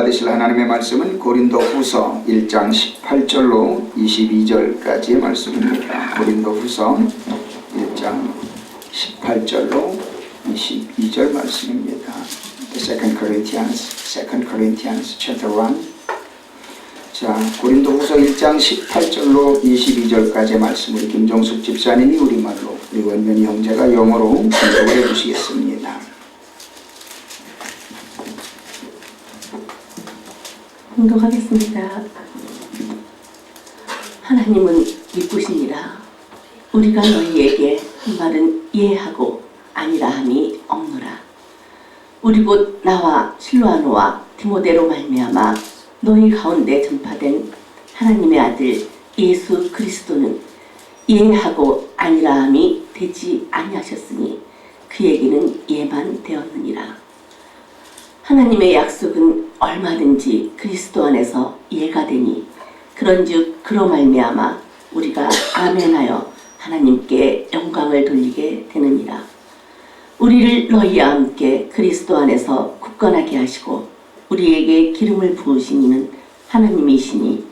받으실 하나님의 말씀은 고린도후서 1장 18절로 22절까지의 말씀입니다. 고린도후서 1장 18절로 22절 말씀입니다. Second Corinthians chapter 1. 자, 고린도후서 1장 18절로 22절까지의 말씀을 김종숙 집사님이 우리말로, 그리고 원면이 형제가 영어로 공독을 해주시겠습니다. 공독하겠습니다. 하나님은 기쁘시니라. 우리가 너희에게 한 말은 예하고 아니라 함이 없노라. 우리 곧 나와 실로아노와 디모데로 말미암아 너희 가운데 전파된 하나님의 아들 예수 그리스도는 예하고 아니라 함이 되지 아니하셨으니 그에게는 예만 되었느니라. 하나님의 약속은 얼마든지 그리스도 안에서 예가 되니 그런즉 그로 말미암아 우리가 아멘하여 하나님께 영광을 돌리게 되느니라. 우리를 너희와 함께 그리스도 안에서 굳건하게 하시고 우리에게 기름을 부으신 이는 하나님이시니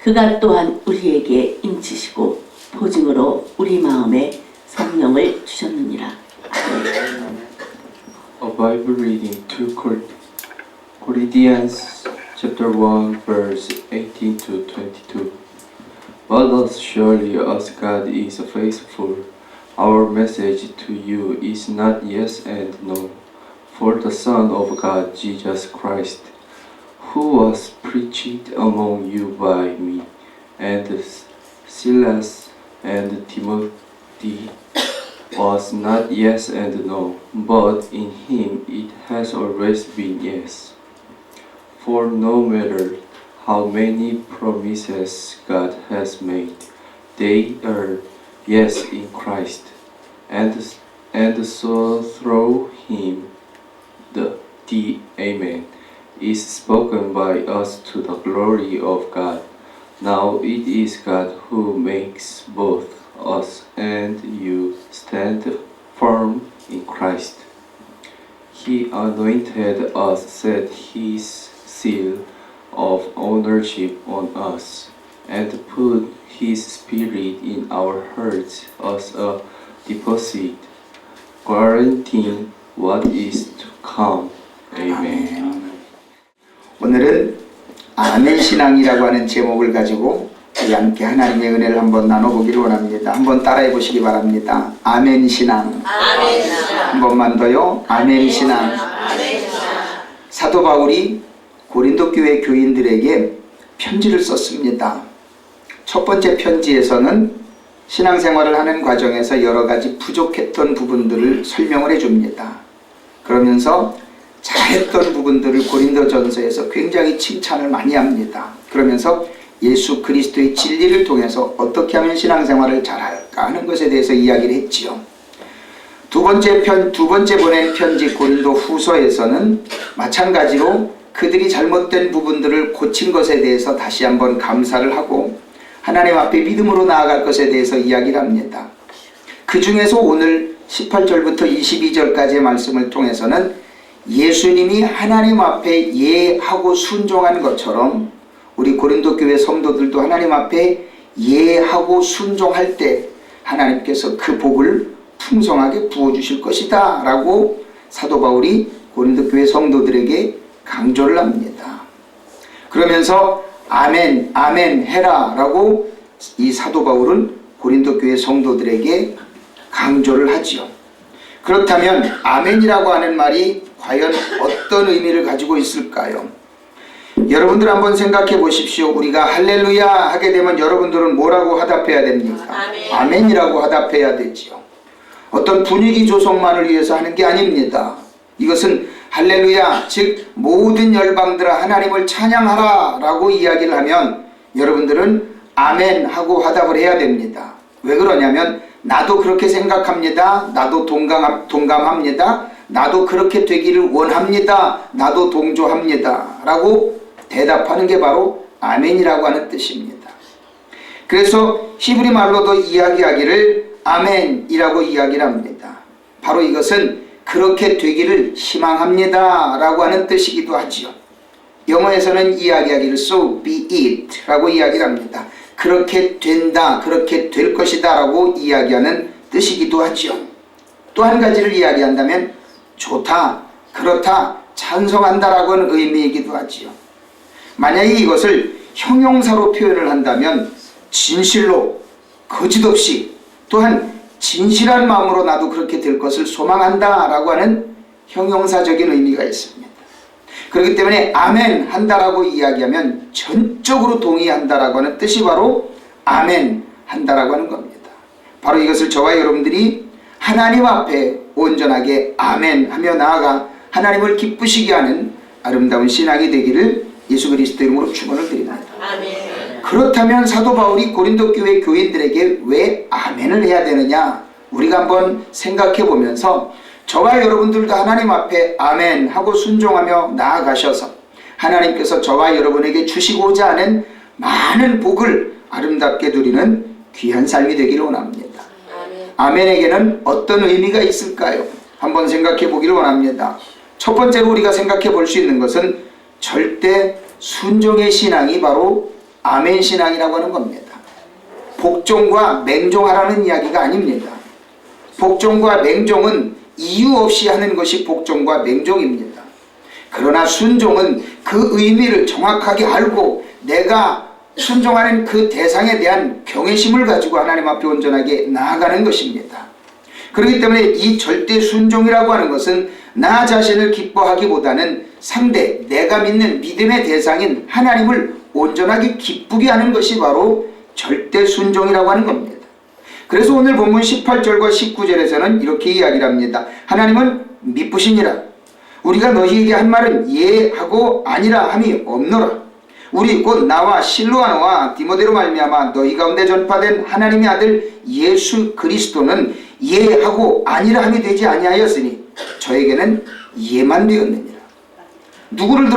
그가 또한 우리에게 임치시고 보증으로 우리 마음에 성령을 주셨느니라. 아멘. A Bible reading to Corinthians chapter 1 verse 18 to 22. But as surely as God is faithful, our message to you is not yes and no. For the Son of God, Jesus Christ, who was preached among you by me, and Silas and Timothy, was not yes and no, but in him it has always been yes. For no matter how many promises God has made, they are yes in Christ, and so through him the Amen is spoken by us to the glory of God. Now it is God who makes both us and you stand firm in Christ. He anointed us, set his seal of ownership on us, and put his spirit in our hearts as a deposit, guaranteeing what is to come. Amen. 오늘은 아멘 신앙이라고 하는 제목을 가지고 우리 함께 하나님의 은혜를 한번 나눠보기를 원합니다. 한번 따라해 보시기 바랍니다. 아멘 신앙. 아멘 신앙. 한 번만 더요. 아멘 신앙. 아멘 신앙. 사도 바울이 고린도 교회 교인들에게 편지를 썼습니다. 첫 번째 편지에서는 신앙생활을 하는 과정에서 여러 가지 부족했던 부분들을 설명을 해줍니다. 그러면서 잘했던 부분들을 고린도전서에서 굉장히 칭찬을 많이 합니다. 그러면서 예수 그리스도의 진리를 통해서 어떻게 하면 신앙생활을 잘할까 하는 것에 대해서 이야기를 했지요. 두 번째 보낸 편지 고린도 후서에서는 마찬가지로 그들이 잘못된 부분들을 고친 것에 대해서 다시 한번 감사를 하고 하나님 앞에 믿음으로 나아갈 것에 대해서 이야기를 합니다. 그 중에서 오늘 18절부터 22절까지의 말씀을 통해서는 예수님이 하나님 앞에 예하고 순종한 것처럼 우리 고린도 교회 성도들도 하나님 앞에 예하고 순종할 때 하나님께서 그 복을 풍성하게 부어주실 것이다 라고 사도 바울이 고린도 교회 성도들에게 강조를 합니다. 그러면서 아멘 아멘 해라 라고 이 사도 바울은 고린도 교회 성도들에게 강조를 하지요. 그렇다면 아멘이라고 하는 말이 과연 어떤 의미를 가지고 있을까요? 여러분들 한번 생각해 보십시오. 우리가 할렐루야 하게 되면 여러분들은 뭐라고 화답해야 됩니까? 아멘이라고 화답해야 되지요. 어떤 분위기 조성만을 위해서 하는 게 아닙니다. 이것은 할렐루야, 즉 모든 열방들아 하나님을 찬양하라 라고 이야기를 하면 여러분들은 아멘 하고 화답을 해야 됩니다. 왜 그러냐면 나도 그렇게 생각합니다. 나도 동감합니다. 나도 그렇게 되기를 원합니다. 나도 동조합니다 라고 대답하는 게 바로 아멘이라고 하는 뜻입니다. 그래서 히브리 말로도 이야기하기를 아멘이라고 이야기를 합니다. 바로 이것은 그렇게 되기를 희망합니다 라고 하는 뜻이기도 하지요. 영어에서는 이야기하기를 so be it 라고 이야기를 합니다. 그렇게 된다, 그렇게 될 것이다 라고 이야기하는 뜻이기도 하지요. 또 한 가지를 이야기한다면 좋다, 그렇다, 찬성한다 라고 하는 의미이기도 하지요. 만약에 이것을 형용사로 표현을 한다면 진실로, 거짓없이, 또한 진실한 마음으로 나도 그렇게 될 것을 소망한다 라고 하는 형용사적인 의미가 있습니다. 그렇기 때문에 아멘 한다라고 이야기하면 전적으로 동의한다라고 하는 뜻이 바로 아멘 한다라고 하는 겁니다. 바로 이것을 저와 여러분들이 하나님 앞에 온전하게 아멘 하며 나아가 하나님을 기쁘시게 하는 아름다운 신앙이 되기를 예수 그리스도 이름으로 축원을 드립니다. 아멘. 그렇다면 사도 바울이 고린도 교회 교인들에게 왜 아멘을 해야 되느냐, 우리가 한번 생각해 보면서 저와 여러분들도 하나님 앞에 아멘 하고 순종하며 나아가셔서 하나님께서 저와 여러분에게 주시고자 하는 많은 복을 아름답게 누리는 귀한 삶이 되기를 원합니다. 아멘에게는 어떤 의미가 있을까요? 한번 생각해 보기를 원합니다. 첫 번째로 우리가 생각해 볼 수 있는 것은 절대 순종의 신앙이 바로 아멘 신앙이라고 하는 겁니다. 복종과 맹종하라는 이야기가 아닙니다. 복종과 맹종은 이유 없이 하는 것이 복종과 맹종입니다. 그러나 순종은 그 의미를 정확하게 알고 내가 순종하는 그 대상에 대한 경외심을 가지고 하나님 앞에 온전하게 나아가는 것입니다. 그렇기 때문에 이 절대 순종이라고 하는 것은 나 자신을 기뻐하기보다는 상대, 내가 믿는 믿음의 대상인 하나님을 온전하게 기쁘게 하는 것이 바로 절대 순종이라고 하는 겁니다. 그래서 오늘 본문 18절과 19절에서는 이렇게 이야기를 합니다. 하나님은 미쁘시니라. 우리가 너희에게 한 말은 예하고 아니라 함이 없노라. 우리 곧 나와 실로아노와 디모데로 말미암아 너희 가운데 전파된 하나님의 아들 예수 그리스도는 예하고 아니라 함이 되지 아니하였으니 저에게는 예만 되었느니라. 누구를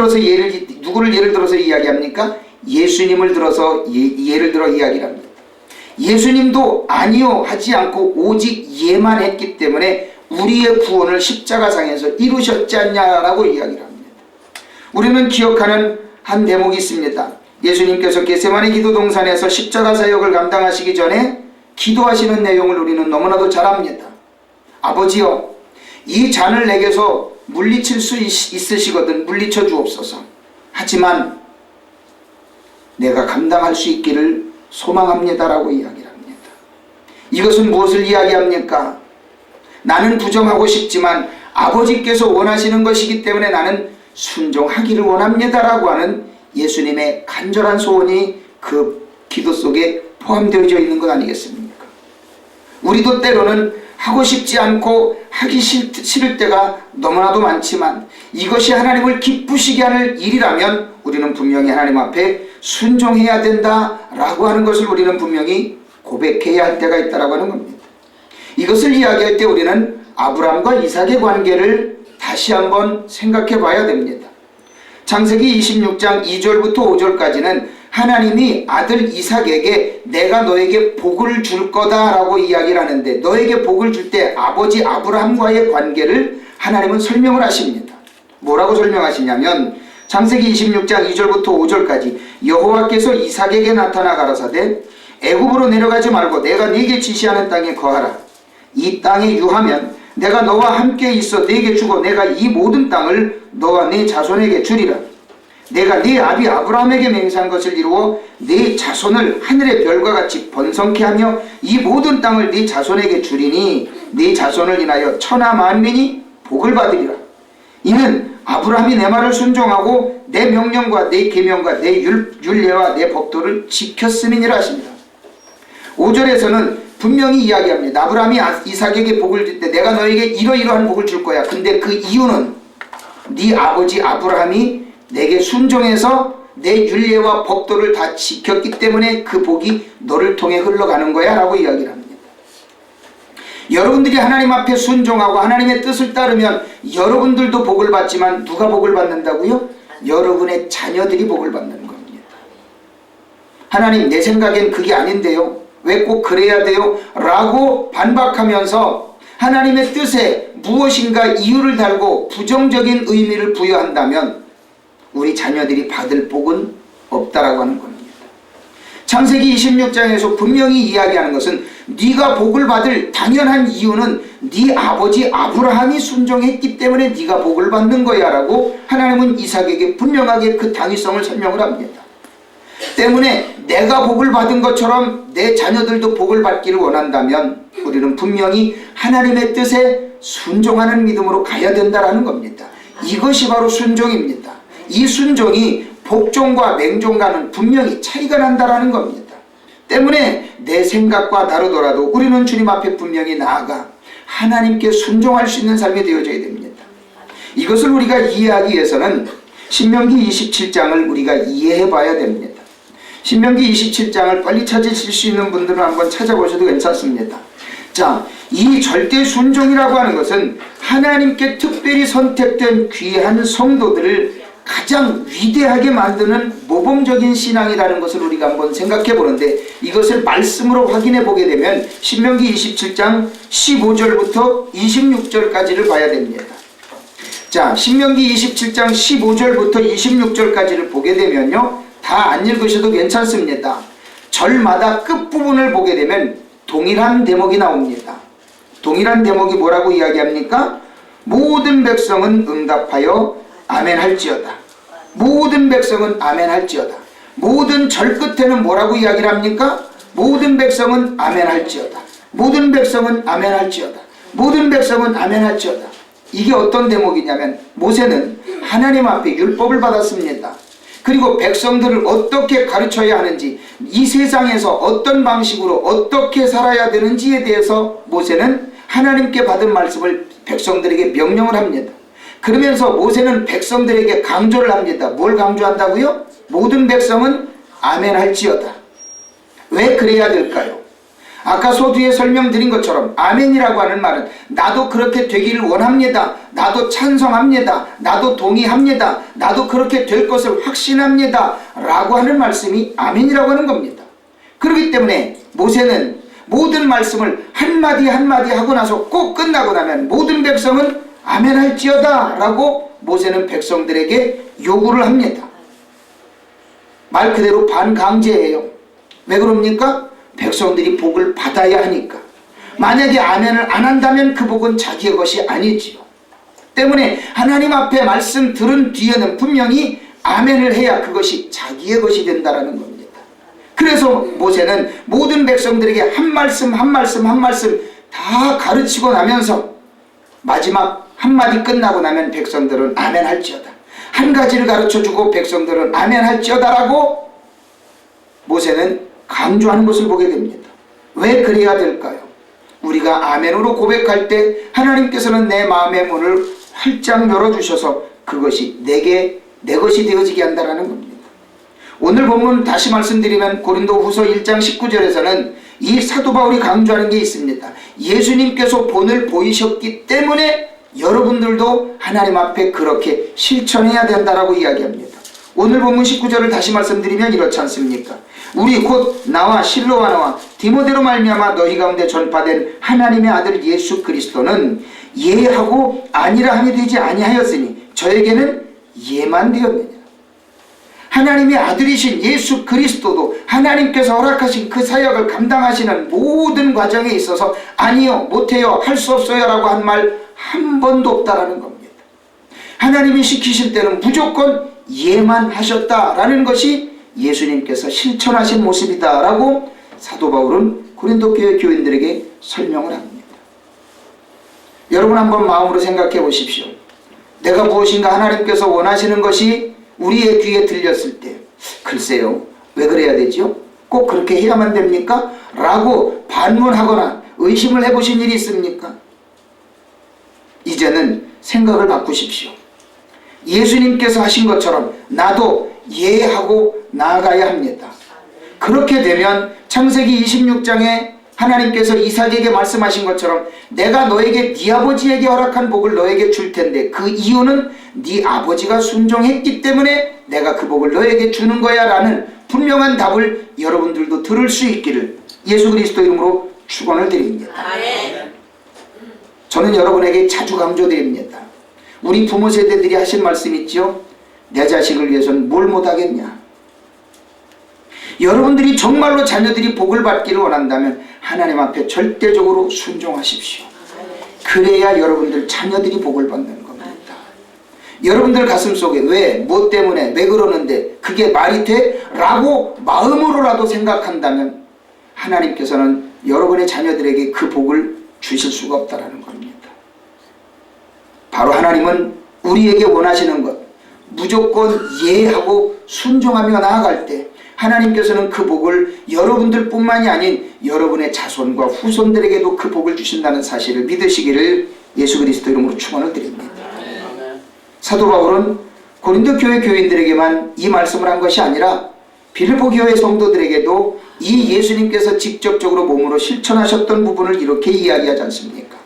예를 들어서 이야기합니까? 예수님을 들어서 예를 들어 이야기를 합니다. 예수님도 아니요 하지 않고 오직 예만 했기 때문에 우리의 구원을 십자가상에서 이루셨지 않냐라고 이야기를 합니다. 우리는 기억하는 한 대목이 있습니다. 예수님께서 겟세마네 기도 동산에서 십자가 사역을 감당하시기 전에 기도하시는 내용을 우리는 너무나도 잘 압니다. 아버지여, 이 잔을 내게서 물리칠 수 있으시거든 물리쳐 주옵소서. 하지만 내가 감당할 수 있기를 소망합니다라고 이야기를 합니다. 이것은 무엇을 이야기합니까? 나는 부정하고 싶지만 아버지께서 원하시는 것이기 때문에 나는 순종하기를 원합니다라고 하는 예수님의 간절한 소원이 그 기도 속에 포함되어져 있는 것 아니겠습니까? 우리도 때로는 하고 싶지 않고 하기 싫을 때가 너무나도 많지만 이것이 하나님을 기쁘시게 하는 일이라면 우리는 분명히 하나님 앞에 순종해야 된다라고 하는 것을 우리는 분명히 고백해야 할 때가 있다라고 하는 겁니다. 이것을 이야기할 때 우리는 아브라함과 이삭의 관계를 다시 한번 생각해 봐야 됩니다. 창세기 26장 2절부터 5절까지는 하나님이 아들 이삭에게 내가 너에게 복을 줄 거다라고 이야기를 하는데 너에게 복을 줄 때 아버지 아브라함과의 관계를 하나님은 설명을 하십니다. 뭐라고 설명하시냐면 창세기 26장 2절부터 5절까지 여호와께서 이삭에게 나타나 가라사대 애굽으로 내려가지 말고 내가 네게 지시하는 땅에 거하라. 이 땅에 유하면 내가 너와 함께 있어 네게 주고 내가 이 모든 땅을 너와 네 자손에게 주리라. 내가 네 아비 아브라함에게 맹세한 것을 이루어 네 자손을 하늘의 별과 같이 번성케 하며 이 모든 땅을 네 자손에게 주리니 네 자손을 인하여 천하 만민이 복을 받으리라. 이는 아브라함이 내 말을 순종하고 내 명령과 내 계명과 내 율례와 내 법도를 지켰음이니라 하십니다. 5절에서는 분명히 이야기합니다. 아브라함이 이삭에게 복을 줄 때 내가 너에게 이러이러한 복을 줄 거야. 근데 그 이유는 네 아버지 아브라함이 내게 순종해서 내 율례와 법도를 다 지켰기 때문에 그 복이 너를 통해 흘러가는 거야 라고 이야기를 합니다. 여러분들이 하나님 앞에 순종하고 하나님의 뜻을 따르면 여러분들도 복을 받지만 누가 복을 받는다고요? 여러분의 자녀들이 복을 받는 겁니다. 하나님, 내 생각엔 그게 아닌데요, 왜 꼭 그래야 돼요? 라고 반박하면서 하나님의 뜻에 무엇인가 이유를 달고 부정적인 의미를 부여한다면 우리 자녀들이 받을 복은 없다라고 하는 겁니다. 창세기 26장에서 분명히 이야기하는 것은 네가 복을 받을 당연한 이유는 네 아버지 아브라함이 순종했기 때문에 네가 복을 받는 거야 라고 하나님은 이삭에게 분명하게 그 당위성을 설명을 합니다. 때문에 내가 복을 받은 것처럼 내 자녀들도 복을 받기를 원한다면 우리는 분명히 하나님의 뜻에 순종하는 믿음으로 가야 된다라는 겁니다. 이것이 바로 순종입니다. 이 순종이 복종과 맹종과는 분명히 차이가 난다라는 겁니다. 때문에 내 생각과 다르더라도 우리는 주님 앞에 분명히 나아가 하나님께 순종할 수 있는 삶이 되어져야 됩니다. 이것을 우리가 이해하기 위해서는 신명기 27장을 우리가 이해해 봐야 됩니다. 신명기 27장을 빨리 찾으실 수 있는 분들은 한번 찾아보셔도 괜찮습니다. 자, 이 절대 순종이라고 하는 것은 하나님께 특별히 선택된 귀한 성도들을 가장 위대하게 만드는 모범적인 신앙이라는 것을 우리가 한번 생각해 보는데, 이것을 말씀으로 확인해 보게 되면 신명기 27장 15절부터 26절까지를 봐야 됩니다. 자, 신명기 27장 15절부터 26절까지를 보게 되면요, 다 안 읽으셔도 괜찮습니다. 절마다 끝부분을 보게 되면 동일한 대목이 나옵니다. 동일한 대목이 뭐라고 이야기합니까? 모든 백성은 응답하여 아멘 할지어다. 모든 백성은 아멘 할지어다. 모든 절 끝에는 뭐라고 이야기를 합니까? 모든 백성은 아멘 할지어다. 모든 백성은 아멘 할지어다. 모든 백성은 아멘 할지어다. 이게 어떤 대목이냐면, 모세는 하나님 앞에 율법을 받았습니다. 그리고 백성들을 어떻게 가르쳐야 하는지, 이 세상에서 어떤 방식으로 어떻게 살아야 되는지에 대해서 모세는 하나님께 받은 말씀을 백성들에게 명령을 합니다. 그러면서 모세는 백성들에게 강조를 합니다. 뭘 강조한다고요? 모든 백성은 아멘 할지어다. 왜 그래야 될까요? 아까 소두에 설명드린 것처럼 아멘이라고 하는 말은 나도 그렇게 되기를 원합니다. 나도 찬성합니다. 나도 동의합니다. 나도 그렇게 될 것을 확신합니다. 라고 하는 말씀이 아멘이라고 하는 겁니다. 그렇기 때문에 모세는 모든 말씀을 한마디 한마디 하고 나서 꼭 끝나고 나면 모든 백성은 아멘 할지어다 라고 모세는 백성들에게 요구를 합니다. 말 그대로 반강제예요. 왜 그럽니까? 백성들이 복을 받아야 하니까. 만약에 아멘을 안 한다면 그 복은 자기의 것이 아니지요. 때문에 하나님 앞에 말씀 들은 뒤에는 분명히 아멘을 해야 그것이 자기의 것이 된다라는 겁니다. 그래서 모세는 모든 백성들에게 한 말씀 한 말씀 한 말씀 다 가르치고 나면서 마지막 한마디 끝나고 나면 백성들은 아멘 할지어다. 한 가지를 가르쳐주고 백성들은 아멘 할지어다라고 모세는 강조하는 것을 보게 됩니다. 왜 그래야 될까요? 우리가 아멘으로 고백할 때 하나님께서는 내 마음의 문을 활짝 열어주셔서 그것이 내게 내 것이 되어지게 한다는 겁니다. 오늘 본문 다시 말씀드리면 고린도후서 1장 19절에서는 이 사도 바울이 강조하는 게 있습니다. 예수님께서 본을 보이셨기 때문에 여러분들도 하나님 앞에 그렇게 실천해야 된다라고 이야기합니다. 오늘 본문 19절을 다시 말씀드리면 이렇지 않습니까? 우리 곧 나와 실로아나와 디모데로 말미암아 너희 가운데 전파된 하나님의 아들 예수 그리스도는 예하고 아니라 함이 되지 아니하였으니 저에게는 예만 되었느냐. 하나님의 아들이신 예수 그리스도도 하나님께서 허락하신 그 사역을 감당하시는 모든 과정에 있어서 아니요, 못해요, 할 수 없어요 라고 한 말 한 번도 없다라는 겁니다. 하나님이 시키실 때는 무조건 예만 하셨다라는 것이 예수님께서 실천하신 모습이다라고 사도 바울은 고린도 교회 교인들에게 설명을 합니다. 여러분 한번 마음으로 생각해 보십시오. 내가 무엇인가 하나님께서 원하시는 것이 우리의 귀에 들렸을 때 글쎄요, 왜 그래야 되죠? 꼭 그렇게 해야만 됩니까? 라고 반문하거나 의심을 해보신 일이 있습니까? 이제는 생각을 바꾸십시오. 예수님께서 하신 것처럼 나도 예하고 나아가야 합니다. 그렇게 되면 창세기 26장에 하나님께서 이삭에게 말씀하신 것처럼 내가 너에게 네 아버지에게 허락한 복을 너에게 줄 텐데 그 이유는 네 아버지가 순종했기 때문에 내가 그 복을 너에게 주는 거야 라는 분명한 답을 여러분들도 들을 수 있기를 예수 그리스도 이름으로 축원을 드립니다. 저는 여러분에게 자주 강조드립니다. 우리 부모 세대들이 하신 말씀 있죠? 내 자식을 위해서는 뭘 못하겠냐? 여러분들이 정말로 자녀들이 복을 받기를 원한다면 하나님 앞에 절대적으로 순종하십시오. 그래야 여러분들 자녀들이 복을 받는 겁니다. 여러분들 가슴속에 왜, 뭐 때문에, 왜 그러는데 그게 말이 돼? 라고 마음으로라도 생각한다면 하나님께서는 여러분의 자녀들에게 그 복을 주실 수가 없다는 겁니다. 바로 하나님은 우리에게 원하시는 것, 무조건 예하고 순종하며 나아갈 때 하나님께서는 그 복을 여러분들 뿐만이 아닌 여러분의 자손과 후손들에게도 그 복을 주신다는 사실을 믿으시기를 예수 그리스도 이름으로 축원을 드립니다. 사도 바울은 고린도 교회 교인들에게만 이 말씀을 한 것이 아니라 빌립보 교회 성도들에게도 이 예수님께서 직접적으로 몸으로 실천하셨던 부분을 이렇게 이야기하지 않습니까?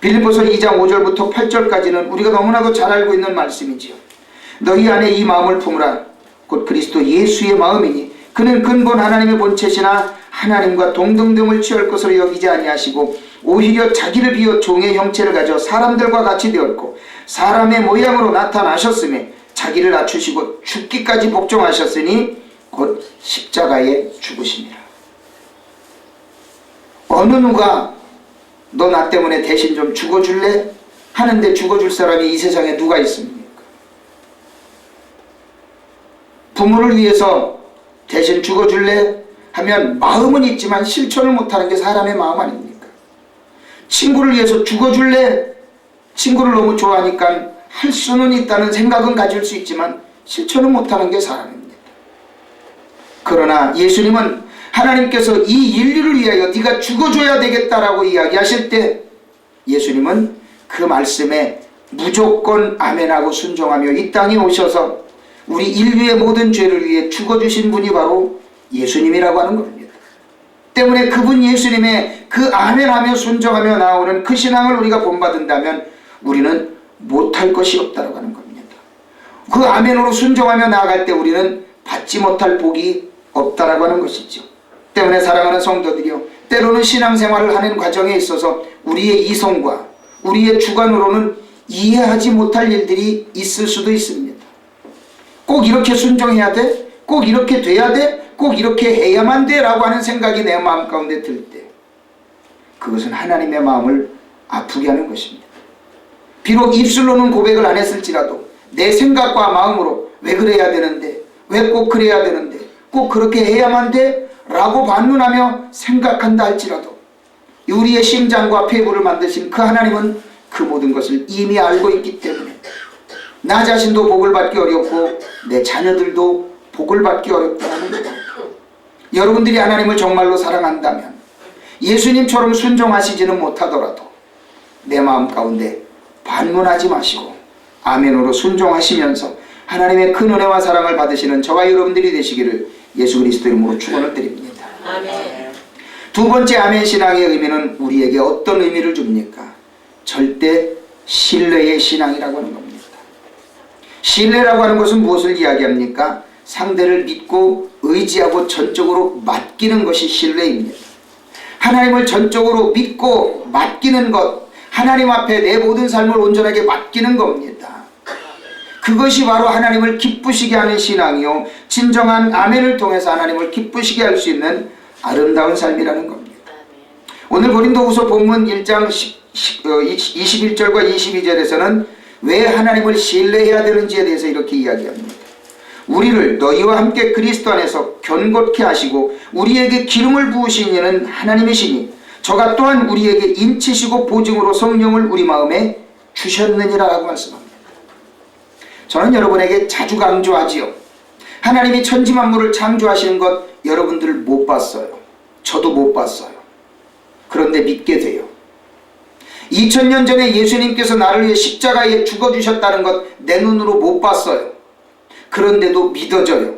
빌립보서 2장 5절부터 8절까지는 우리가 너무나도 잘 알고 있는 말씀이지요. 너희 안에 이 마음을 품으라. 곧 그리스도 예수의 마음이니 그는 근본 하나님의 본체시나 하나님과 동등됨을 취할 것으로 여기지 아니하시고 오히려 자기를 비워 종의 형체를 가져 사람들과 같이 되었고 사람의 모양으로 나타나셨으며 자기를 낮추시고 죽기까지 복종하셨으니 곧 십자가에 죽으심이라. 어느 누가 너 나 때문에 대신 좀 죽어줄래? 하는데 죽어줄 사람이 이 세상에 누가 있습니까? 부모를 위해서 대신 죽어줄래? 하면 마음은 있지만 실천을 못하는 게 사람의 마음 아닙니까? 친구를 위해서 죽어줄래? 친구를 너무 좋아하니까 할 수는 있다는 생각은 가질 수 있지만 실천을 못하는 게 사람입니다. 그러나 예수님은 하나님께서 이 인류를 위하여 네가 죽어줘야 되겠다라고 이야기하실 때 예수님은 그 말씀에 무조건 아멘하고 순종하며 이 땅에 오셔서 우리 인류의 모든 죄를 위해 죽어주신 분이 바로 예수님이라고 하는 겁니다. 때문에 그분 예수님의 그 아멘하며 순종하며 나오는 그 신앙을 우리가 본받는다면 우리는 못할 것이 없다고 하는 겁니다. 그 아멘으로 순종하며 나아갈 때 우리는 받지 못할 복이 없다라고 하는 것이죠. 때문에 사랑하는 성도들이요, 때로는 신앙생활을 하는 과정에 있어서 우리의 이성과 우리의 주관으로는 이해하지 못할 일들이 있을 수도 있습니다. 꼭 이렇게 순종해야 돼? 꼭 이렇게 돼야 돼? 꼭 이렇게 해야만 돼? 라고 하는 생각이 내 마음 가운데 들 때 그것은 하나님의 마음을 아프게 하는 것입니다. 비록 입술로는 고백을 안 했을지라도 내 생각과 마음으로 왜 그래야 되는데, 왜 꼭 그래야 되는데, 꼭 그렇게 해야만 돼? 라고 반문하며 생각한다 할지라도 우리의 심장과 폐부를 만드신 그 하나님은 그 모든 것을 이미 알고 있기 때문에 나 자신도 복을 받기 어렵고 내 자녀들도 복을 받기 어렵다는 겁니다. 여러분들이 하나님을 정말로 사랑한다면 예수님처럼 순종하시지는 못하더라도 내 마음 가운데 반문하지 마시고 아멘으로 순종하시면서 하나님의 큰 은혜와 사랑을 받으시는 저와 여러분들이 되시기를 예수 그리스도 이름으로 축원을 드립니다. 아멘. 두 번째 아멘 신앙의 의미는 우리에게 어떤 의미를 줍니까? 절대 신뢰의 신앙이라고 하는 겁니다. 신뢰라고 하는 것은 무엇을 이야기합니까? 상대를 믿고 의지하고 전적으로 맡기는 것이 신뢰입니다. 하나님을 전적으로 믿고 맡기는 것, 하나님 앞에 내 모든 삶을 온전하게 맡기는 겁니다. 그것이 바로 하나님을 기쁘시게 하는 신앙이요, 진정한 아멘을 통해서 하나님을 기쁘시게 할 수 있는 아름다운 삶이라는 겁니다. 오늘 고린도후서 본문 1장 21절과 22절에서는 왜 하나님을 신뢰해야 되는지에 대해서 이렇게 이야기합니다. 우리를 너희와 함께 그리스도 안에서 견고케 하시고 우리에게 기름을 부으신 이는 하나님이시니 저가 또한 우리에게 인치시고 보증으로 성령을 우리 마음에 주셨느니라라고 말씀합니다. 저는 여러분에게 자주 강조하지요. 하나님이 천지만물을 창조하시는 것 여러분들 못 봤어요. 저도 못 봤어요. 그런데 믿게 돼요. 2000년 전에 예수님께서 나를 위해 십자가에 죽어주셨다는 것 내 눈으로 못 봤어요. 그런데도 믿어져요.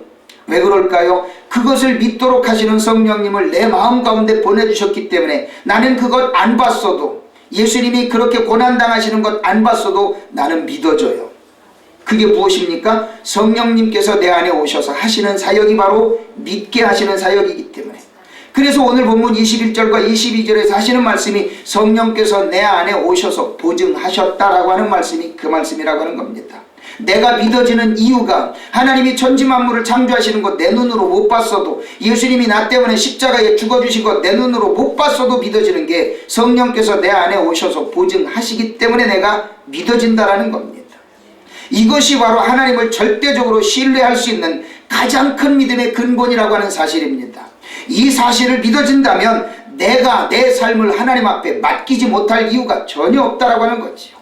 왜 그럴까요? 그것을 믿도록 하시는 성령님을 내 마음 가운데 보내주셨기 때문에 나는 그것 안 봤어도, 예수님이 그렇게 고난당하시는 것 안 봤어도 나는 믿어져요. 그게 무엇입니까? 성령님께서 내 안에 오셔서 하시는 사역이 바로 믿게 하시는 사역이기 때문에. 그래서 오늘 본문 21절과 22절에서 하시는 말씀이 성령께서 내 안에 오셔서 보증하셨다라고 하는 말씀이 그 말씀이라고 하는 겁니다. 내가 믿어지는 이유가 하나님이 천지만물을 창조하시는 것 내 눈으로 못 봤어도, 예수님이 나 때문에 십자가에 죽어주신 것 내 눈으로 못 봤어도 믿어지는 게 성령께서 내 안에 오셔서 보증하시기 때문에 내가 믿어진다라는 겁니다. 이것이 바로 하나님을 절대적으로 신뢰할 수 있는 가장 큰 믿음의 근본이라고 하는 사실입니다. 이 사실을 믿어진다면 내가 내 삶을 하나님 앞에 맡기지 못할 이유가 전혀 없다라고 하는 거지요.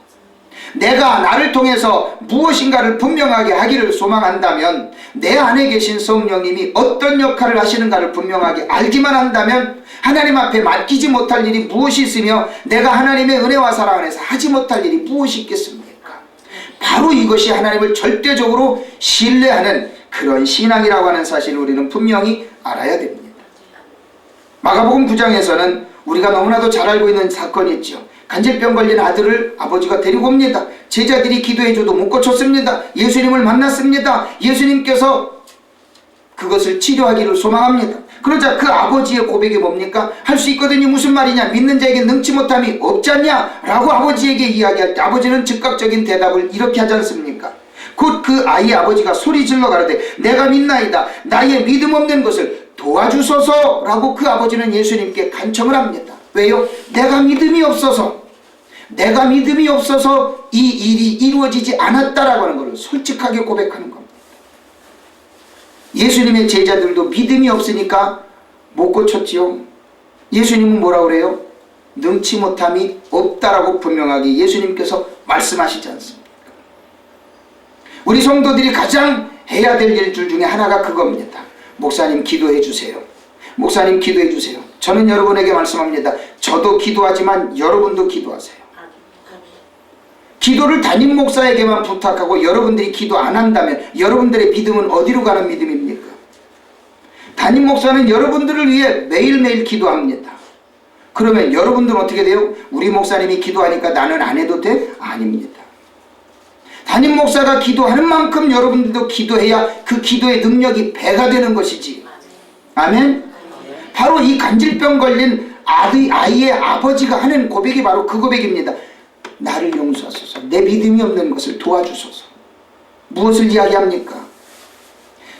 내가 나를 통해서 무엇인가를 분명하게 하기를 소망한다면, 내 안에 계신 성령님이 어떤 역할을 하시는가를 분명하게 알기만 한다면 하나님 앞에 맡기지 못할 일이 무엇이 있으며 내가 하나님의 은혜와 사랑 안에서 하지 못할 일이 무엇이 있겠습니까? 바로 이것이 하나님을 절대적으로 신뢰하는 그런 신앙이라고 하는 사실을 우리는 분명히 알아야 됩니다. 마가복음 9장에서는 우리가 너무나도 잘 알고 있는 사건이 있죠. 간질병 걸린 아들을 아버지가 데리고 옵니다. 제자들이 기도해줘도 못 고쳤습니다. 예수님을 만났습니다. 예수님께서 그것을 치료하기를 소망합니다. 그러자 그 아버지의 고백이 뭡니까? 할 수 있거든요. 무슨 말이냐? 믿는 자에게 능치 못함이 없지 않냐? 라고 아버지에게 이야기할 때 아버지는 즉각적인 대답을 이렇게 하지 않습니까? 곧 그 아이의 아버지가 소리 질러 가로되 내가 믿나이다. 나의 믿음 없는 것을 도와주소서 라고 그 아버지는 예수님께 간청을 합니다. 왜요? 내가 믿음이 없어서 이 일이 이루어지지 않았다라고 하는 것을 솔직하게 고백하는 겁니다. 예수님의 제자들도 믿음이 없으니까 못 고쳤지요. 예수님은 뭐라고 그래요? 능치 못함이 없다라고 분명하게 예수님께서 말씀하시지 않습니까? 우리 성도들이 가장 해야 될 일들 중에 하나가 그겁니다. 목사님 기도해 주세요. 목사님 기도해 주세요. 저는 여러분에게 말씀합니다. 저도 기도하지만 여러분도 기도하세요. 기도를 담임 목사에게만 부탁하고 여러분들이 기도 안 한다면 여러분들의 믿음은 어디로 가는 믿음입니까? 담임 목사는 여러분들을 위해 매일매일 기도합니다. 그러면 여러분들은 어떻게 돼요? 우리 목사님이 기도하니까 나는 안 해도 돼? 아닙니다. 담임 목사가 기도하는 만큼 여러분들도 기도해야 그 기도의 능력이 배가 되는 것이지. 아멘? 바로 이 간질병 걸린 아이의 아버지가 하는 고백이 바로 그 고백입니다. 나를 용서하소서. 내 믿음이 없는 것을 도와주소서. 무엇을 이야기합니까?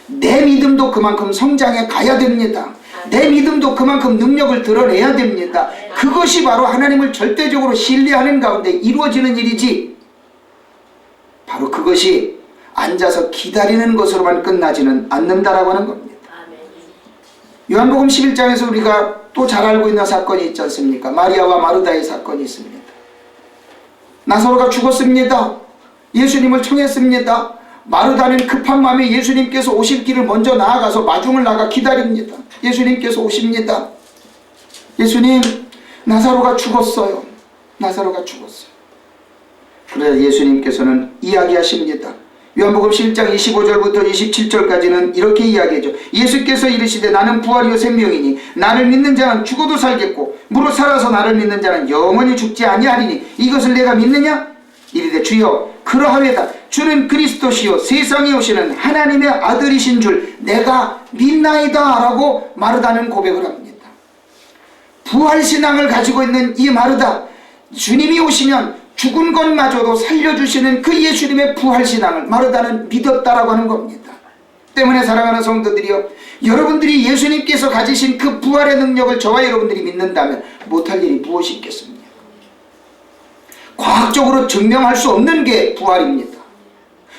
내 믿음도 그만큼 성장해 가야 됩니다. 내 믿음도 그만큼 능력을 드러내야 됩니다. 그것이 바로 하나님을 절대적으로 신뢰하는 가운데 이루어지는 일이지, 바로 그것이 앉아서 기다리는 것으로만 끝나지는 않는다라고 하는 겁니다. 요한복음 11장에서 우리가 또 잘 알고 있는 사건이 있지 않습니까? 마리아와 마르다의 사건이 있습니다. 나사로가 죽었습니다. 예수님을 청했습니다. 마르다는 급한 마음에 예수님께서 오실 길을 먼저 나아가서 마중을 나가 기다립니다. 예수님께서 오십니다. 예수님, 나사로가 죽었어요. 나사로가 죽었어요. 그래서 예수님께서는 이야기하십니다. 요한복음 11장 25절부터 27절까지는 이렇게 이야기하죠. 예수께서 이르시되 나는 부활이요 생명이니 나를 믿는 자는 죽어도 살겠고 무릇 살아서 나를 믿는 자는 영원히 죽지 아니하리니 이것을 내가 믿느냐? 이르되 주여 그러하외다. 주는 그리스도시요 세상에 오시는 하나님의 아들이신 줄 내가 믿나이다 라고 마르다는 고백을 합니다. 부활신앙을 가지고 있는 이 마르다, 주님이 오시면 죽은 것마저도 살려주시는 그 예수님의 부활신앙을 마르다는 믿었다라고 하는 겁니다. 때문에 사랑하는 성도들이요, 여러분들이 예수님께서 가지신 그 부활의 능력을 저와 여러분들이 믿는다면 못할 일이 무엇이 있겠습니까? 과학적으로 증명할 수 없는 게 부활입니다.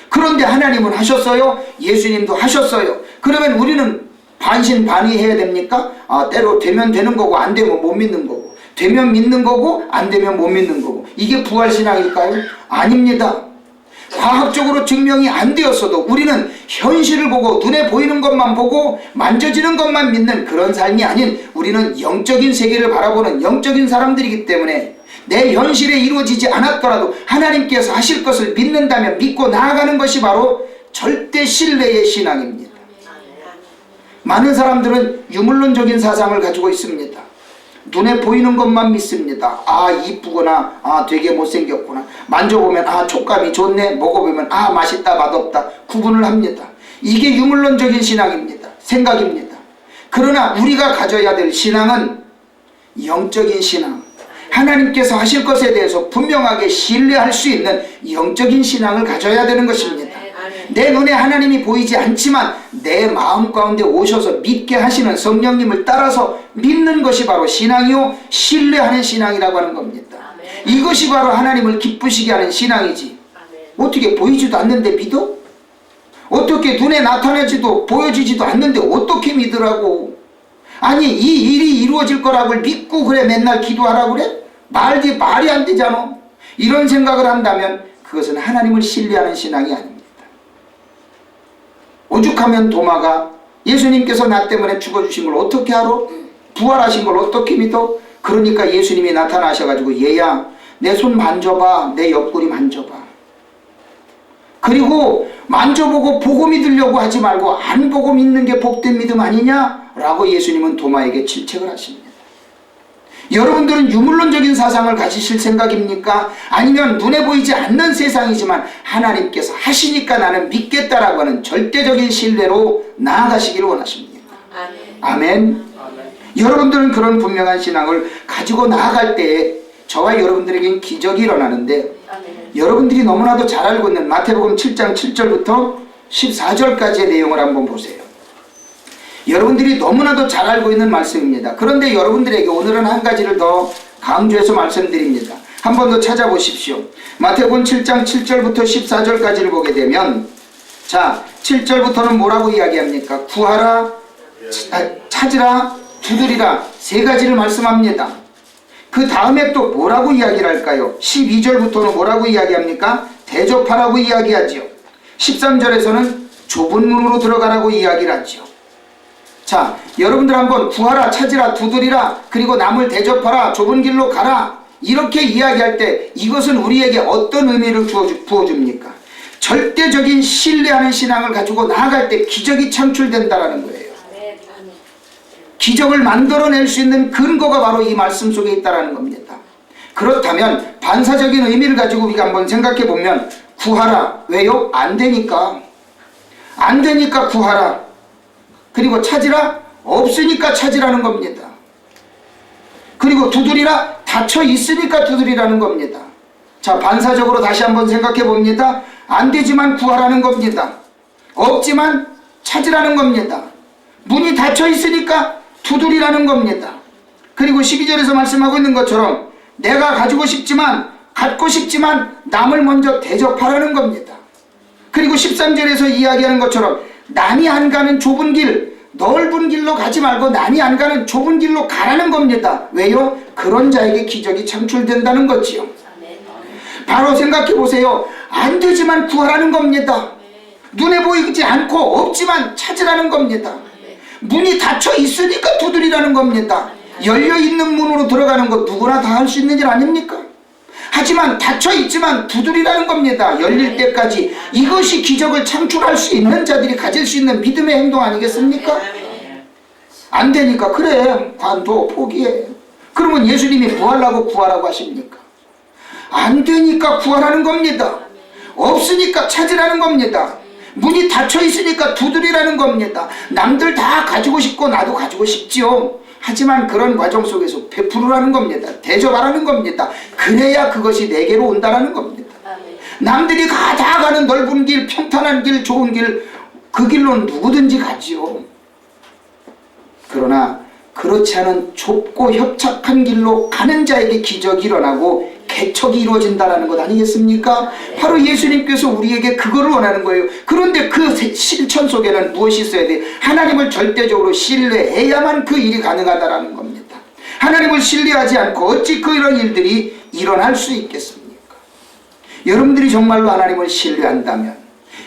그런데 하나님은 하셨어요. 예수님도 하셨어요. 그러면 우리는 반신반의해야 됩니까? 때로 되면 되는 거고 안 되면 못 믿는 거고, 되면 믿는 거고 안 되면 못 믿는 거고, 이게 부활신앙일까요? 아닙니다. 과학적으로 증명이 안 되었어도 우리는 현실을 보고 눈에 보이는 것만 보고 만져지는 것만 믿는 그런 삶이 아닌, 우리는 영적인 세계를 바라보는 영적인 사람들이기 때문에 내 현실에 이루어지지 않았더라도 하나님께서 하실 것을 믿는다면 믿고 나아가는 것이 바로 절대 신뢰의 신앙입니다. 많은 사람들은 유물론적인 사상을 가지고 있습니다. 눈에 보이는 것만 믿습니다. 이쁘구나, 되게 못생겼구나, 만져보면 촉감이 좋네, 먹어보면 맛있다 맛없다 구분을 합니다. 이게 유물론적인 신앙입니다. 생각입니다. 그러나 우리가 가져야 될 신앙은 영적인 신앙, 하나님께서 하실 것에 대해서 분명하게 신뢰할 수 있는 영적인 신앙을 가져야 되는 것입니다. 내 눈에 하나님이 보이지 않지만 내 마음 가운데 오셔서 믿게 하시는 성령님을 따라서 믿는 것이 바로 신앙이요 신뢰하는 신앙이라고 하는 겁니다. 이것이 바로 하나님을 기쁘시게 하는 신앙이지. 어떻게 보이지도 않는데 믿어? 어떻게 눈에 나타나지도 보여지지도 않는데 어떻게 믿으라고? 아니 이 일이 이루어질 거라고 믿고 그래 맨날 기도하라고 그래? 말이 안 되잖아. 이런 생각을 한다면 그것은 하나님을 신뢰하는 신앙이 아닙니다. 오죽하면 도마가 예수님께서 나 때문에 죽어주신 걸 어떻게 알아? 부활하신 걸 어떻게 믿어? 그러니까 예수님이 나타나셔가지고 얘야 내 손 만져봐, 내 옆구리 만져봐. 그리고 만져보고 보고 믿으려고 하지 말고 안 보고 믿는 게 복된 믿음 아니냐? 라고 예수님은 도마에게 질책을 하십니다. 여러분들은 유물론적인 사상을 가지실 생각입니까? 아니면 눈에 보이지 않는 세상이지만 하나님께서 하시니까 나는 믿겠다라고 하는 절대적인 신뢰로 나아가시기를 원하십니까? 아멘. 여러분들은 그런 분명한 신앙을 가지고 나아갈 때에 저와 여러분들에겐 기적이 일어나는데 여러분들이 너무나도 잘 알고 있는 마태복음 7장 7절부터 14절까지의 내용을 한번 보세요. 여러분들이 너무나도 잘 알고 있는 말씀입니다. 그런데 여러분들에게 오늘은 한 가지를 더 강조해서 말씀드립니다. 한 번 더 찾아보십시오. 마태복음 7장 7절부터 14절까지를 보게 되면 자 7절부터는 뭐라고 이야기합니까? 구하라, 찾으라, 두드리라 세 가지를 말씀합니다. 그 다음에 또 뭐라고 이야기를 할까요? 12절부터는 뭐라고 이야기합니까? 대접하라고 이야기하지요. 13절에서는 좁은 문으로 들어가라고 이야기를 하지요. 자, 여러분들 한번 구하라, 찾으라, 두드리라, 그리고 남을 대접하라, 좁은 길로 가라 이렇게 이야기할 때 이것은 우리에게 어떤 의미를 부어줍니까? 절대적인 신뢰하는 신앙을 가지고 나아갈 때 기적이 창출된다는 거예요. 기적을 만들어낼 수 있는 근거가 바로 이 말씀 속에 있다는 겁니다. 그렇다면 반사적인 의미를 가지고 우리가 한번 생각해 보면 구하라, 왜요? 안 되니까. 안 되니까 구하라. 그리고 찾으라, 없으니까 찾으라는 겁니다. 그리고 두드리라, 닫혀 있으니까 두드리라는 겁니다. 자, 반사적으로 다시 한번 생각해 봅니다. 안 되지만 구하라는 겁니다. 없지만 찾으라는 겁니다. 문이 닫혀 있으니까 두드리라는 겁니다. 그리고 12절에서 말씀하고 있는 것처럼 내가 가지고 싶지만 갖고 싶지만 남을 먼저 대접하라는 겁니다. 그리고 13절에서 이야기하는 것처럼 남이 안 가는 좁은 길, 넓은 길로 가지 말고 남이 안 가는 좁은 길로 가라는 겁니다. 왜요? 그런 자에게 기적이 창출된다는 거지요. 바로 생각해 보세요. 안 되지만 구하라는 겁니다. 눈에 보이지 않고 없지만 찾으라는 겁니다. 문이 닫혀 있으니까 두드리라는 겁니다. 열려있는 문으로 들어가는 것 누구나 다 할 수 있는 일 아닙니까? 하지만 닫혀 있지만 두드리라는 겁니다. 열릴 때까지. 이것이 기적을 창출할 수 있는 자들이 가질 수 있는 믿음의 행동 아니겠습니까? 안 되니까 그래 관둬 포기해. 그러면 예수님이 구하라고 구하라고 하십니까? 안 되니까 구하라는 겁니다. 없으니까 찾으라는 겁니다. 문이 닫혀 있으니까 두드리라는 겁니다. 남들 다 가지고 싶고 나도 가지고 싶지요. 하지만 그런 과정 속에서 베풀으라는 겁니다. 대접하라는 겁니다. 그래야 그것이 내게로 온다라는 겁니다. 남들이 다 가는 넓은 길, 평탄한 길, 좋은 길, 그 길로는 누구든지 가지요. 그러나 그렇지 않은 좁고 협착한 길로 가는 자에게 기적이 일어나고 개척이 이루어진다는 것 아니겠습니까? 바로 예수님께서 우리에게 그거를 원하는 거예요. 그런데 그 실천 속에는 무엇이 있어야 돼? 하나님을 절대적으로 신뢰해야만 그 일이 가능하다는 겁니다. 하나님을 신뢰하지 않고 어찌 그런 일들이 일어날 수 있겠습니까? 여러분들이 정말로 하나님을 신뢰한다면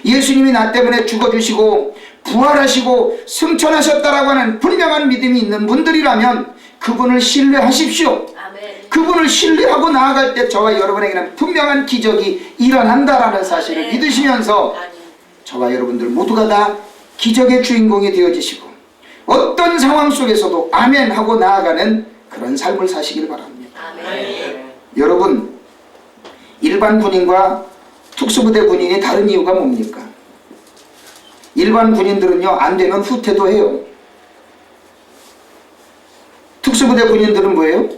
예수님이 나 때문에 죽어주시고 부활하시고 승천하셨다라고 하는 분명한 믿음이 있는 분들이라면 그분을 신뢰하십시오. 그분을 신뢰하고 나아갈 때 저와 여러분에게는 분명한 기적이 일어난다라는 사실을 믿으시면서 저와 여러분들 모두가 다 기적의 주인공이 되어지시고 어떤 상황 속에서도 아멘 하고 나아가는 그런 삶을 사시길 바랍니다. 여러분, 일반 군인과 특수부대 군인이 다른 이유가 뭡니까? 일반 군인들은요 안 되면 후퇴도 해요. 특수부대 군인들은 뭐예요?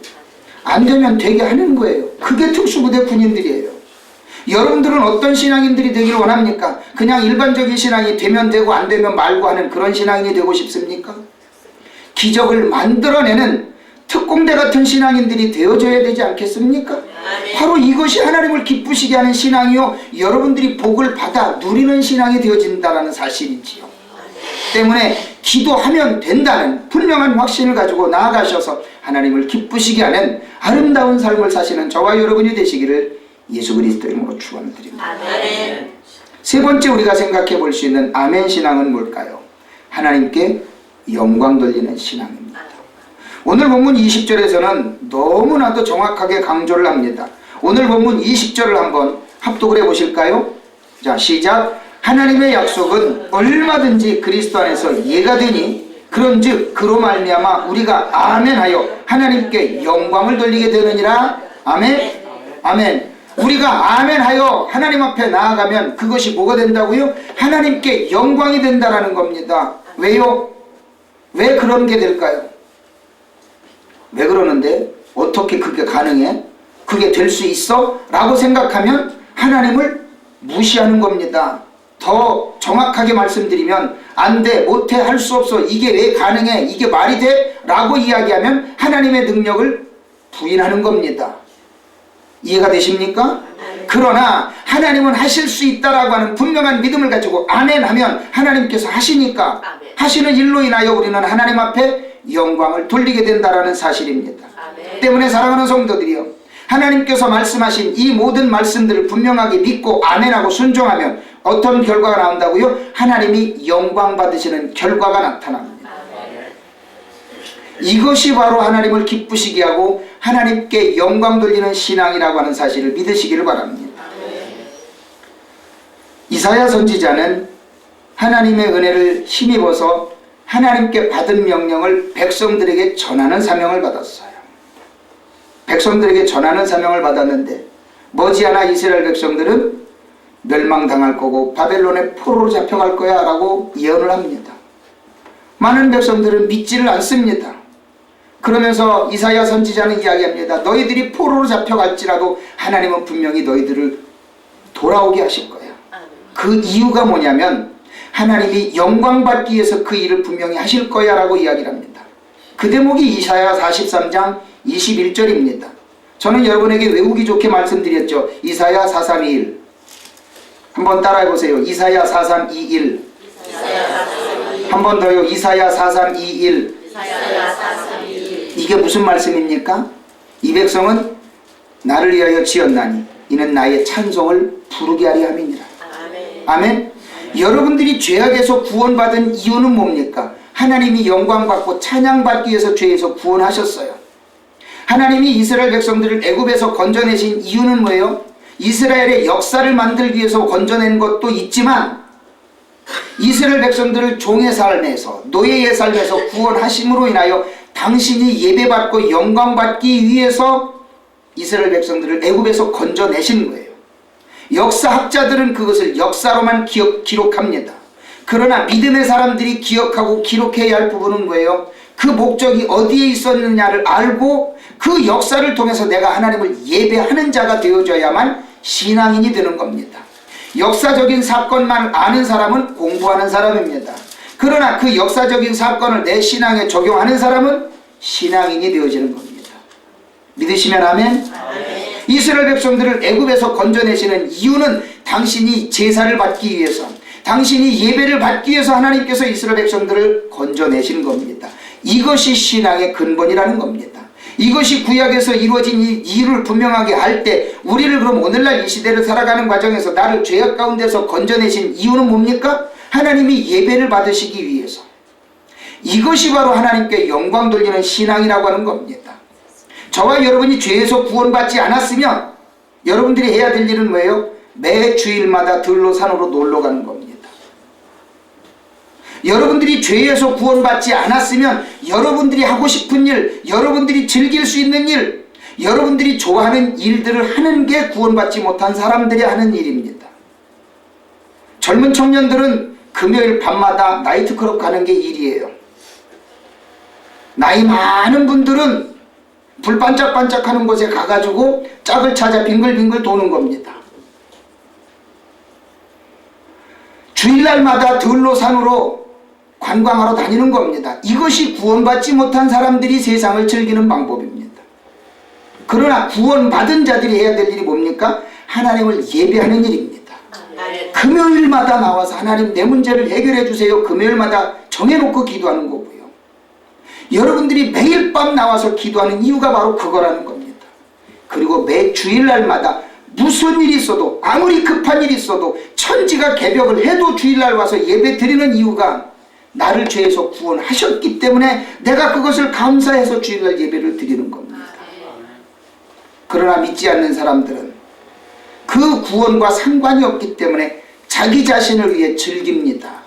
안 되면 되게 하는 거예요. 그게 특수부대 군인들이에요. 여러분들은 어떤 신앙인들이 되기를 원합니까? 그냥 일반적인 신앙이 되면 되고 안 되면 말고 하는 그런 신앙인이 되고 싶습니까? 기적을 만들어내는 특공대 같은 신앙인들이 되어줘야 되지 않겠습니까? 바로 이것이 하나님을 기쁘시게 하는 신앙이요, 여러분들이 복을 받아 누리는 신앙이 되어진다는 사실이지요. 때문에 기도하면 된다는 분명한 확신을 가지고 나아가셔서 하나님을 기쁘시게 하는 아름다운 삶을 사시는 저와 여러분이 되시기를 예수 그리스도 이름으로 축원드립니다. 아멘. 세 번째 우리가 생각해 볼 수 있는 아멘 신앙은 뭘까요? 하나님께 영광 돌리는 신앙입니다. 오늘 본문 20절에서는 너무나도 정확하게 강조를 합니다. 오늘 본문 20절을 한번 합독을 해 보실까요? 자, 시작. 하나님의 약속은 얼마든지 그리스도 안에서 예가 되니 그런즉 그로 말미암아 우리가 아멘하여 하나님께 영광을 돌리게 되느니라. 아멘. 아멘. 우리가 아멘하여 하나님 앞에 나아가면 그것이 뭐가 된다고요? 하나님께 영광이 된다라는 겁니다. 왜요? 왜 그런 게 될까요? 왜 그러는데? 어떻게 그게 가능해? 그게 될 수 있어? 라고 생각하면 하나님을 무시하는 겁니다. 더 정확하게 말씀드리면 안 돼, 못해, 할 수 없어, 이게 왜 가능해, 이게 말이 돼? 라고 이야기하면 하나님의 능력을 부인하는 겁니다. 이해가 되십니까? 그러나 하나님은 하실 수 있다라고 하는 분명한 믿음을 가지고 아멘하면 하나님께서 하시니까 하시는 일로 인하여 우리는 하나님 앞에 영광을 돌리게 된다라는 사실입니다. 때문에 사랑하는 성도들이요, 하나님께서 말씀하신 이 모든 말씀들을 분명하게 믿고 아멘하고 순종하면 어떤 결과가 나온다고요? 하나님이 영광 받으시는 결과가 나타납니다. 이것이 바로 하나님을 기쁘시게 하고 하나님께 영광 돌리는 신앙이라고 하는 사실을 믿으시기를 바랍니다. 이사야 선지자는 하나님의 은혜를 힘입어서 하나님께 받은 명령을 백성들에게 전하는 사명을 받았어요. 백성들에게 전하는 사명을 받았는데 머지않아 이스라엘 백성들은 멸망당할 거고 바벨론의 포로로 잡혀갈 거야 라고 예언을 합니다. 많은 백성들은 믿지를 않습니다. 그러면서 이사야 선지자는 이야기합니다. 너희들이 포로로 잡혀갈지라도 하나님은 분명히 너희들을 돌아오게 하실 거야. 그 이유가 뭐냐면 하나님이 영광 받기 위해서 그 일을 분명히 하실 거야 라고 이야기를 합니다. 그 대목이 이사야 43장 21절입니다. 저는 여러분에게 외우기 좋게 말씀드렸죠. 이사야 4321. 한번 따라해보세요. 이사야 4321. 한 번 더요. 이사야 4321. 이게 무슨 말씀입니까? 이 백성은 나를 위하여 지었나니 이는 나의 찬송을 부르게 하리 함이니라. 아멘. 여러분들이 죄악에서 구원받은 이유는 뭡니까? 하나님이 영광받고 찬양받기 위해서 죄에서 구원하셨어요. 하나님이 이스라엘 백성들을 애굽에서 건져내신 이유는 뭐예요? 이스라엘의 역사를 만들기 위해서 건져낸 것도 있지만 이스라엘 백성들을 종의 삶에서, 노예의 삶에서 구원하심으로 인하여 당신이 예배받고 영광받기 위해서 이스라엘 백성들을 애굽에서 건져내신 거예요. 역사학자들은 그것을 역사로만 기록합니다. 그러나 믿음의 사람들이 기억하고 기록해야 할 부분은 뭐예요? 그 목적이 어디에 있었느냐를 알고 그 역사를 통해서 내가 하나님을 예배하는 자가 되어줘야만 신앙인이 되는 겁니다. 역사적인 사건만 아는 사람은 공부하는 사람입니다. 그러나 그 역사적인 사건을 내 신앙에 적용하는 사람은 신앙인이 되어지는 겁니다. 믿으시면 아멘? 이스라엘 백성들을 애굽에서 건져내시는 이유는 당신이 제사를 받기 위해서, 당신이 예배를 받기 위해서 하나님께서 이스라엘 백성들을 건져내신 겁니다. 이것이 신앙의 근본이라는 겁니다. 이것이 구약에서 이루어진 이 이유를 분명하게 할 때 우리를 그럼 오늘날 이 시대를 살아가는 과정에서 나를 죄악 가운데서 건져내신 이유는 뭡니까? 하나님이 예배를 받으시기 위해서. 이것이 바로 하나님께 영광 돌리는 신앙이라고 하는 겁니다. 저와 여러분이 죄에서 구원받지 않았으면 여러분들이 해야 될 일은 뭐예요? 매 주일마다 들로 산으로 놀러 가는 겁니다. 여러분들이 죄에서 구원받지 않았으면 여러분들이 하고 싶은 일, 여러분들이 즐길 수 있는 일, 여러분들이 좋아하는 일들을 하는 게 구원받지 못한 사람들이 하는 일입니다. 젊은 청년들은 금요일 밤마다 나이트클럽 가는 게 일이에요. 나이 많은 분들은 불 반짝반짝하는 곳에 가가지고 짝을 찾아 빙글빙글 도는 겁니다. 주일날마다 들로 산으로 관광하러 다니는 겁니다. 이것이 구원받지 못한 사람들이 세상을 즐기는 방법입니다. 그러나 구원받은 자들이 해야 될 일이 뭡니까? 하나님을 예배하는 일입니다. 금요일마다 나와서 하나님 내 문제를 해결해 주세요. 금요일마다 정해놓고 기도하는 거고요. 여러분들이 매일 밤 나와서 기도하는 이유가 바로 그거라는 겁니다. 그리고 매 주일날마다 무슨 일이 있어도, 아무리 급한 일이 있어도 천지가 개벽을 해도 주일날 와서 예배 드리는 이유가 나를 죄에서 구원하셨기 때문에 내가 그것을 감사해서 주일날 예배를 드리는 겁니다. 그러나 믿지 않는 사람들은 그 구원과 상관이 없기 때문에 자기 자신을 위해 즐깁니다.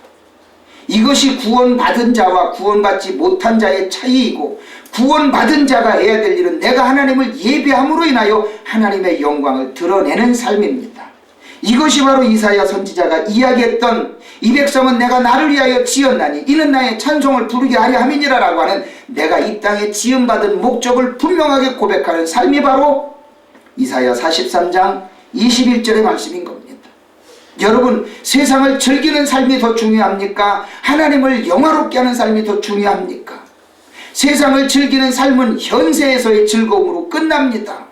이것이 구원받은 자와 구원받지 못한 자의 차이이고, 구원받은 자가 해야 될 일은 내가 하나님을 예배함으로 인하여 하나님의 영광을 드러내는 삶입니다. 이것이 바로 이사야 선지자가 이야기했던 이 백성은 내가 나를 위하여 지었나니 이는 나의 찬송을 부르게 하려 함이니라 라고 하는, 내가 이 땅에 지음받은 목적을 분명하게 고백하는 삶이 바로 이사야 43장 21절의 말씀인 겁니다. 여러분, 세상을 즐기는 삶이 더 중요합니까? 하나님을 영화롭게 하는 삶이 더 중요합니까? 세상을 즐기는 삶은 현세에서의 즐거움으로 끝납니다.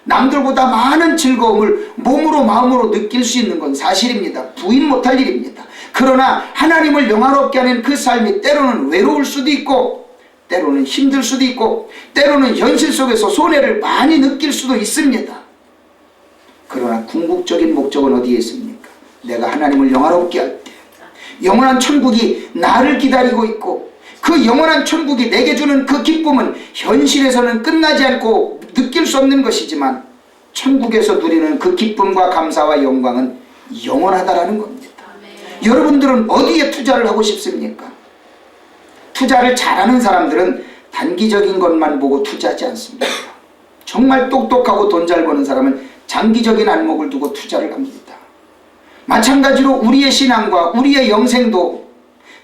남들보다 많은 즐거움을 몸으로 마음으로 느낄 수 있는 건 사실입니다. 부인 못할 일입니다. 그러나 하나님을 영화롭게 하는 그 삶이 때로는 외로울 수도 있고, 때로는 힘들 수도 있고, 때로는 현실 속에서 손해를 많이 느낄 수도 있습니다. 그러나 궁극적인 목적은 어디에 있습니까? 내가 하나님을 영화롭게 할 때 영원한 천국이 나를 기다리고 있고, 그 영원한 천국이 내게 주는 그 기쁨은 현실에서는 끝나지 않고 느낄 수 없는 것이지만, 천국에서 누리는 그 기쁨과 감사와 영광은 영원하다라는 겁니다. 여러분들은 어디에 투자를 하고 싶습니까? 투자를 잘하는 사람들은 단기적인 것만 보고 투자하지 않습니다. 정말 똑똑하고 돈 잘 버는 사람은 장기적인 안목을 두고 투자를 합니다. 마찬가지로 우리의 신앙과 우리의 영생도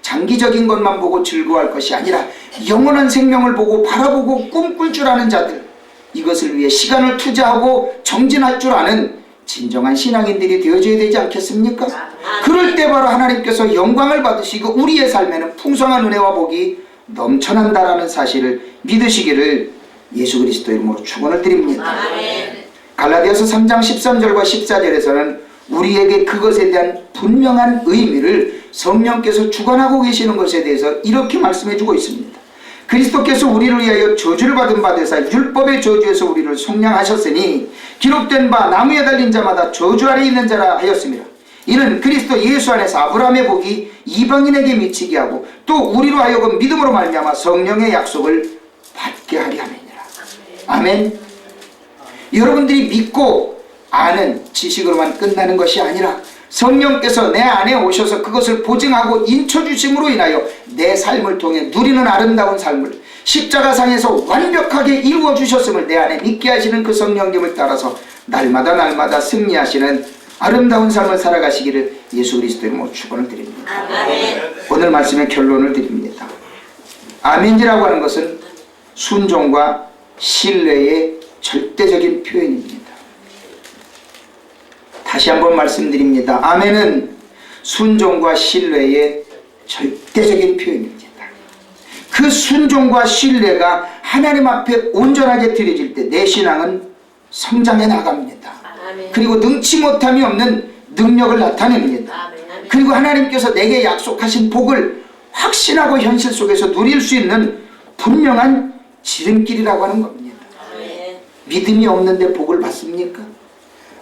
장기적인 것만 보고 즐거워할 것이 아니라 영원한 생명을 보고 바라보고 꿈꿀 줄 아는 자들, 이것을 위해 시간을 투자하고 정진할 줄 아는 진정한 신앙인들이 되어줘야 되지 않겠습니까? 그럴 때 바로 하나님께서 영광을 받으시고 우리의 삶에는 풍성한 은혜와 복이 넘쳐난다라는 사실을 믿으시기를 예수 그리스도 이름으로 축원을 드립니다. 갈라디아서 3장 13절과 14절에서는 우리에게 그것에 대한 분명한 의미를 성령께서 주관하고 계시는 것에 대해서 이렇게 말씀해주고 있습니다. 그리스도께서 우리를 위하여 저주를 받은 바 되사 율법의 저주에서 우리를 속량하셨으니 기록된 바 나무에 달린 자마다 저주 아래 있는 자라 하였습니다. 이는 그리스도 예수 안에서 아브라함의 복이 이방인에게 미치게 하고 또 우리로 하여금 믿음으로 말미암아 성령의 약속을 받게 하려 함이니라. 아멘. 여러분들이 믿고 아는 지식으로만 끝나는 것이 아니라 성령께서 내 안에 오셔서 그것을 보증하고 인쳐주심으로 인하여 내 삶을 통해 누리는 아름다운 삶을 십자가상에서 완벽하게 이루어 주셨음을 내 안에 믿게 하시는 그 성령님을 따라서 날마다 승리하시는 아름다운 삶을 살아가시기를 예수 그리스도의 이름으로 축원을 드립니다. 아멘. 오늘 말씀의 결론을 드립니다. 아멘이라고 하는 것은 순종과 신뢰의 절대적인 표현입니다. 다시 한번 말씀드립니다. 아멘은 순종과 신뢰의 절대적인 표현입니다. 그 순종과 신뢰가 하나님 앞에 온전하게 드려질 때 내 신앙은 성장해 나갑니다. 그리고 능치 못함이 없는 능력을 나타냅니다. 그리고 하나님께서 내게 약속하신 복을 확신하고 현실 속에서 누릴 수 있는 분명한 지름길이라고 하는 겁니다. 믿음이 없는데 복을 받습니까?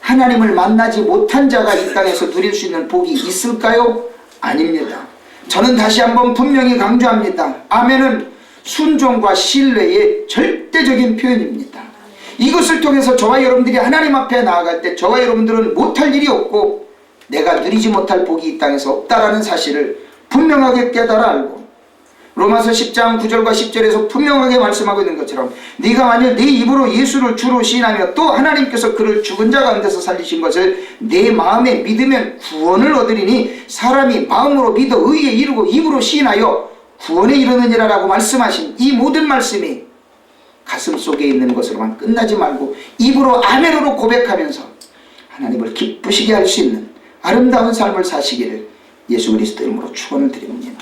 하나님을 만나지 못한 자가 이 땅에서 누릴 수 있는 복이 있을까요? 아닙니다. 저는 다시 한번 분명히 강조합니다. 아멘은 순종과 신뢰의 절대적인 표현입니다. 이것을 통해서 저와 여러분들이 하나님 앞에 나아갈 때 저와 여러분들은 못할 일이 없고 내가 누리지 못할 복이 이 땅에서 없다라는 사실을 분명하게 깨달아 알고, 로마서 10장 9절과 10절에서 분명하게 말씀하고 있는 것처럼 네가 만일 네 입으로 예수를 주로 시인하며 또 하나님께서 그를 죽은 자 가운데서 살리신 것을 내 마음에 믿으면 구원을 얻으리니 사람이 마음으로 믿어 의에 이르고 입으로 시인하여 구원에 이르느니라 라고 말씀하신 이 모든 말씀이 가슴 속에 있는 것으로만 끝나지 말고 입으로 아멘으로 고백하면서 하나님을 기쁘시게 할 수 있는 아름다운 삶을 사시기를 예수 그리스도 이름으로 축원을 드립니다.